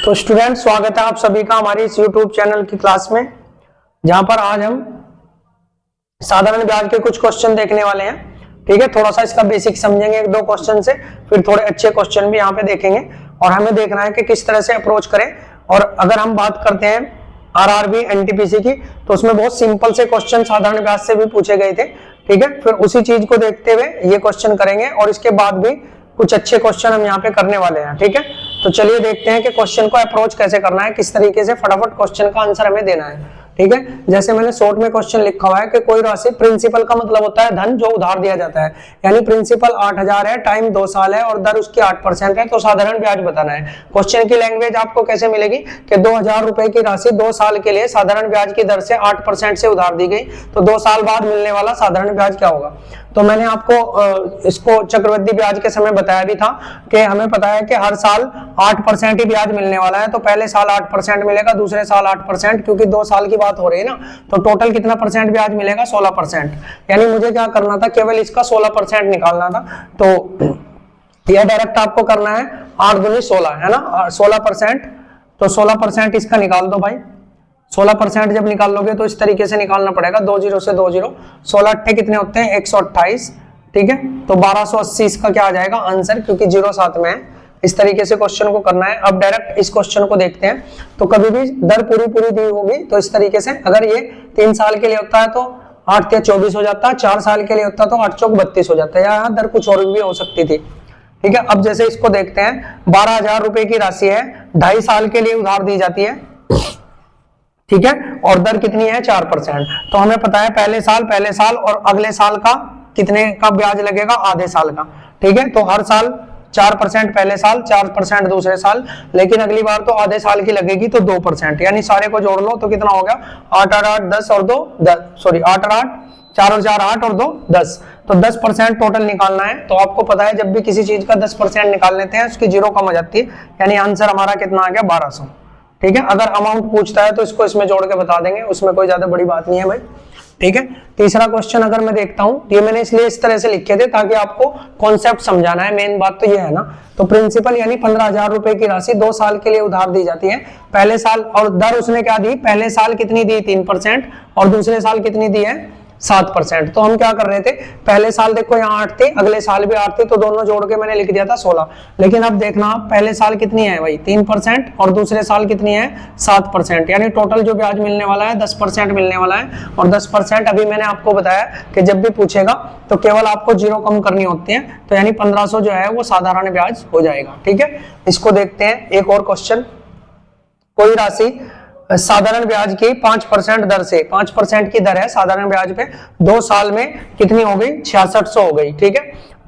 तो स्टूडेंट, स्वागत है आप सभी का हमारी इस YouTube चैनल की क्लास में, जहां पर आज हम साधारण ब्याज के कुछ क्वेश्चन देखने वाले हैं। ठीक है, थोड़ा सा इसका बेसिक समझेंगे एक दो क्वेश्चन से, फिर थोड़े अच्छे क्वेश्चन भी यहाँ पे देखेंगे और हमें देखना है कि किस तरह से अप्रोच करें। और अगर हम बात करते हैं आरआरबी एनटीपीसी की, तो उसमें बहुत सिंपल से क्वेश्चन साधारण ब्याज से भी पूछे गए थे। ठीक है, फिर उसी चीज को देखते हुए ये क्वेश्चन करेंगे और इसके बाद भी कुछ अच्छे क्वेश्चन हम यहाँ पे करने वाले हैं। ठीक है, तो चलिए देखते हैं कि क्वेश्चन को अप्रोच कैसे करना है, किस तरीके से फटाफट क्वेश्चन का आंसर हमें देना है। ठीक है, जैसे मैंने शॉर्ट में क्वेश्चन लिखा हुआ है कि कोई राशि, प्रिंसिपल का मतलब होता है धन जो उधार दिया जाता है, यानी प्रिंसिपल 8000 है, टाइम 2 साल है और दर उसकी 8% है, तो साधारण ब्याज बताना है। क्वेश्चन की लैंग्वेज आपको कैसे मिलेगी कि 2000 रुपए की राशि 2 साल के लिए साधारण ब्याज की दर से 8% से उधार दी गई, तो 2 साल बाद मिलने वाला साधारण ब्याज क्या होगा। तो मैंने आपको इसको चक्रवृद्धि ब्याज के समय बताया भी था कि हमें पता है कि हर साल 8% ही ब्याज मिलने वाला है, तो पहले साल 8% मिलेगा, दूसरे साल 8%, क्योंकि 2 साल की बात हो रही है ना, तो टोटल कितना परसेंट ब्याज मिलेगा, 16%। यानी मुझे क्या करना था, केवल इसका 16% निकालना था। तो यह डायरेक्ट आपको करना है 8 दूनी 16 है ना, 16%, तो 16% इसका निकाल दो भाई। 16% जब निकाल लोगे तो इस तरीके से निकालना पड़ेगा, 2 0 से 2 0, 16 अट्ठे कितने होते हैं, 128। ठीक है, तो 1280 इसका क्या आ जाएगा आंसर, क्योंकि 0 साथ में है। इस तरीके से क्वेश्चन को करना है। अब डायरेक्ट इस क्वेश्चन को देखते हैं, तो कभी भी दर पूरी दी होगी तो इस तरीके से, अगर ये 3 साल के लिए होता है तो 8 या 24 हो जाता है, 4 साल के लिए होता है तो 8 चौक 32 हो जाता है, यहाँ दर कुछ और भी हो सकती थी। ठीक है, अब जैसे इसको देखते हैं, 12,000 रुपए की राशि है, 2.5 साल के लिए उधार दी जाती है। ठीक है, और दर कितनी है, 4%। तो हमें पता है पहले साल और अगले साल का कितने का ब्याज लगेगा, आधे साल का। ठीक है, तो हर साल 4% पहले साल, 4% दूसरे साल, लेकिन अगली बार तो आधे साल की लगेगी तो 2%, यानी सारे को जोड़ लो तो कितना हो गया, 8 8 8 10 और 2 10, सॉरी 8 8 4 और 4 8 और 2 10, तो 10% टोटल निकालना है। तो आपको पता है जब भी किसी चीज का 10% निकाल लेते हैं उसकी 0 कम हो जाती है, यानी आंसर हमारा कितना आ गया, 1200। ठीक है, अगर अमाउंट पूछता है तो इसको इसमें जोड़ के बता देंगे, उसमें कोई ज्यादा बड़ी बात नहीं है भाई। ठीक है, तीसरा क्वेश्चन अगर मैं देखता हूं, ये मैंने इसलिए इस तरह से लिखे थे ताकि आपको कॉन्सेप्ट समझाना है, मेन बात तो ये है ना। तो प्रिंसिपल यानी 15,000 रुपए की राशि 2 साल के लिए उधार दी जाती है, पहले साल, और दर उसने क्या दी, पहले साल कितनी दी, 3%, और दूसरे साल कितनी दी है, 7%। तो हम क्या कर रहे थे, पहले साल देखो यहाँ 8 थे, अगले साल भी 8 थे, तो दोनों जोड़ के मैंने लिख दिया था 16। लेकिन अब देखना, पहले साल कितनी है भाई, 3%, और दूसरे साल कितनी है, 7%, यानी टोटल जो ब्याज मिलने वाला है 10% मिलने वाला है। और 10% अभी मैंने आपको बताया कि जब भी पूछेगा तो केवल आपको 0 कम करनी होती है, तो यानी 1500 जो है वो साधारण ब्याज हो जाएगा। ठीक है, इसको देखते हैं एक और क्वेश्चन। कोई राशि साधारण ब्याज की 5% दर से, 5% की दर है साधारण ब्याज पे, 2 साल में कितनी हो गई, 6600 हो गई। ठीक है,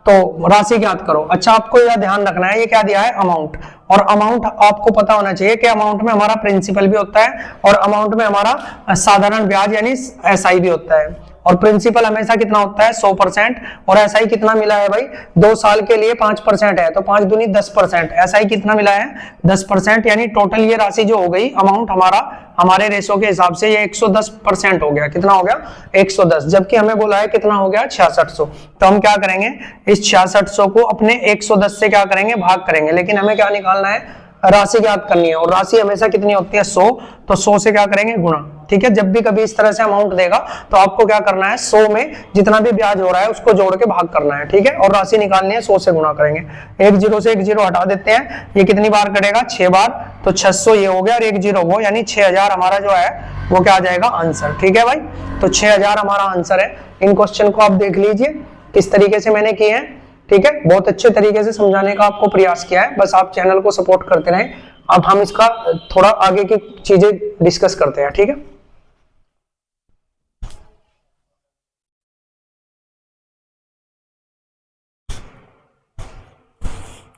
तो राशि ज्ञात करो। अच्छा, आपको यह ध्यान रखना है, ये क्या दिया है, अमाउंट, और अमाउंट आपको पता होना चाहिए कि अमाउंट में हमारा प्रिंसिपल भी होता है और अमाउंट में हमारा साधारण ब्याज यानी एसआई भी होता है। और प्रिंसिपल हमेशा कितना होता है, 100%, और एसआई कितना मिला है भाई, 2 साल के लिए 5% है, तो 5 दूनी 10%, एसआई कितना मिला है, 10%, यानी टोटल ये राशि जो हो गई अमाउंट हमारा, हमारे रेशो के हिसाब से ये 110% हो गया। कितना हो गया, 110, जबकि हमें बोला है कितना हो गया, 6600। तो हम क्या करेंगे, इस 6600 को अपने 110 से क्या करेंगे, भाग करेंगे, लेकिन हमें क्या निकालना है, राशि ज्ञात करनी है, और राशि हमेशा कितनी होती है, 100, तो 100 से क्या करेंगे, गुणा। ठीक है, जब भी कभी इस तरह से अमाउंट देगा तो आपको क्या करना है, 100 में जितना भी ब्याज हो रहा है उसको जोड़ के भाग करना है। ठीक है, और राशि निकालनी है, 100 से गुणा करेंगे। 1 0 से 1 0 हटा देते हैं, ये कितनी बार कटेगा, 6 बार, तो 600 ये हो गया और 1 0 वो, यानी 6000 हमारा जो है वो क्या आ जाएगा, आंसर। ठीक है भाई, तो 6000 हमारा आंसर है। इन क्वेश्चन को आप देख लीजिए किस तरीके से मैंने किए हैं। ठीक है, बहुत अच्छे तरीके से समझाने का आपको प्रयास किया है, बस आप चैनल को सपोर्ट करते रहें। अब हम इसका थोड़ा आगे की चीजें डिस्कस करते हैं। ठीक है,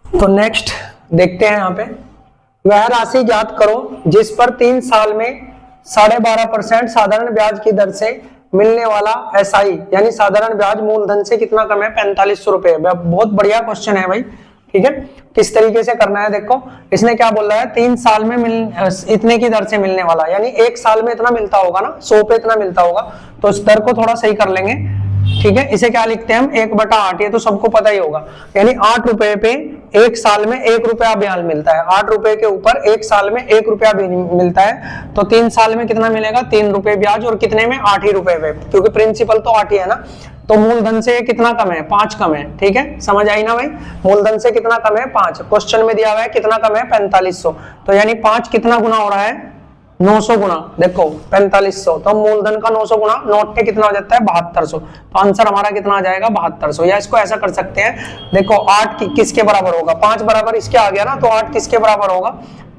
तो नेक्स्ट देखते हैं, यहाँ पे वह राशि ज्ञात करो जिस पर 3 साल में 12.5% साधारण ब्याज की दर से मिलने वाला एसआई यानी साधारण ब्याज मूलधन से कितना कम है, 4500 रुपए। बहुत बढ़िया क्वेश्चन है भाई। ठीक है, किस तरीके से करना है, देखो इसने क्या बोला है, 3 साल में इतने की दर से मिलने वाला, यानी 1 साल में इतना मिलता होगा ना, 100 पे इतना मिलता होगा, तो इस दर को थोड़ा सही कर लेंगे। ठीक है, इसे क्या लिखते हैं हम, 1/8, ये तो सबको पता ही होगा, यानी 8 रुपए पे एक साल में 1 रुपया ब्याज मिलता है, 8 रुपए के ऊपर एक साल में 1 रुपया मिलता है, तो 3 साल में कितना मिलेगा, 3 रुपए ब्याज, और कितने में, 8 ही रुपए में, क्योंकि प्रिंसिपल तो 8 ही है ना। तो मूलधन से कितना कम है, 5 कम है। ठीक है, समझ आई ना भाई, मूलधन से कितना कम है, 5। क्वेश्चन में दिया हुआ है कितना कम है, 4500। तो यानी 5 कितना गुना हो रहा है, 900 गुना। देखो 4500, तो मूलधन का 900 गुना, नोट पे कितना हो जाता है, 7200। तो आंसर हमारा कितना आ जाएगा, 7200। या इसको ऐसा कर सकते हैं, देखो 8 किसके बराबर होगा, 5 बराबर इसके आ गया ना, तो 8 किसके बराबर होगा,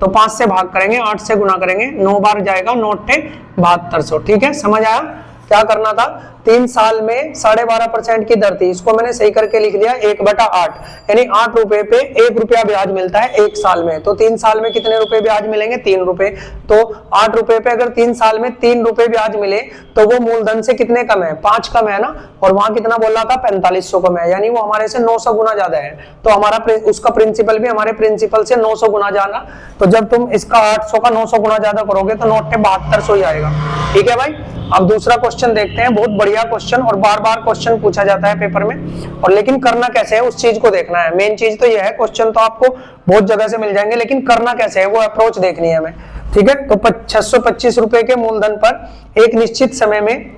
तो 5 से भाग करेंगे, 8 से गुना करेंगे, 9 बार जाएगा, नोट पे 7200। ठीक है, समझ आया क्या करना था। 3 साल में 12.5% की दर थी, इसको मैंने सही करके लिख दिया 1/8, यानी 8 रुपए पे 1 रुपया ब्याज मिलता है 1 साल में। तो 3 साल में कितने रुपए ब्याज मिलेंगे, 3 रुपए। तो 8 रुपए पे अगर 3 साल में 3 रुपए ब्याज मिले तो वो मूलधन से कितने कम है, 5 कम है ना, और वहां कितना बोल रहा था, 4500 कम है, यानी वो हमारे से 900 गुना ज्यादा है। तो हमारा उसका प्रिंसिपल भी हमारे प्रिंसिपल से 900 गुना ज्यादा। तो जब तुम इसका 800 का 900 गुना ज्यादा करोगे तो नोट पे 7200 ही आएगा। ठीक है भाई, अब दूसरा क्वेश्चन देखते हैं, बहुत बढ़िया क्वेश्चन, और बार बार क्वेश्चन पूछा जाता है पेपर में, और लेकिन करना कैसे है उस चीज को देखना है। मेन चीज तो यह है, क्वेश्चन तो आपको बहुत जगह से मिल जाएंगे, लेकिन करना कैसे है वो अप्रोच देखनी है हमें। ठीक है, तो 625 रुपए के मूलधन पर एक निश्चित समय में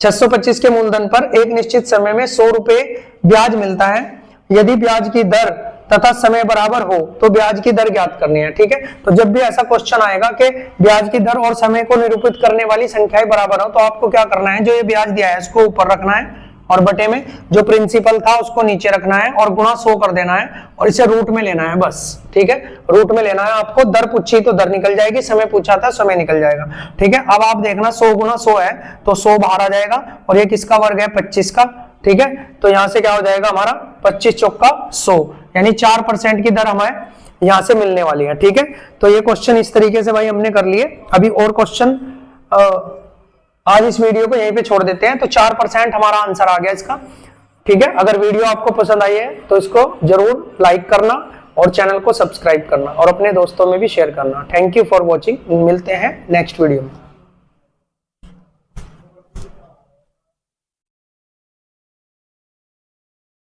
625 के मूलधन पर एक निश्चित समय में 100 रुपए ब्याज मिलता है। यदि ब्याज की दर तथा समय बराबर हो तो ब्याज की दर ज्ञात करनी है। ठीक है, तो जब भी ऐसा क्वेश्चन आएगा कि ब्याज की दर और समय को निरूपित करने वाली संख्याएं बराबर हो, तो आपको क्या करना है, जो ये ब्याज दिया है इसको ऊपर रखना है, और बटे में जो प्रिंसिपल था उसको नीचे रखना है, और गुणा 100 कर देना है, और इसे रूट में लेना है बस। ठीक है, रूट में लेना है आपको। दर पूछी तो दर निकल जाएगी, समय पूछा था समय निकल जाएगा। ठीक है, अब आप देखना 100 गुना 100 है तो 100 बाहर आ जाएगा, और ये किसका वर्ग है, 25 का। ठीक है, तो यहां से क्या हो जाएगा हमारा 25 चौका 100, यानी 4% की दर हमें यहां से मिलने वाली है। ठीक है, तो ये क्वेश्चन इस तरीके से भाई हमने कर लिए। अभी और क्वेश्चन आज इस वीडियो को यहीं पे छोड़ देते हैं। तो 4% हमारा आंसर आ गया इसका। ठीक है, अगर वीडियो आपको पसंद आई है तो इसको जरूर लाइक करना और चैनल को सब्सक्राइब करना और अपने दोस्तों में भी शेयर करना। थैंक यू फॉर वॉचिंग, मिलते हैं नेक्स्ट वीडियो में।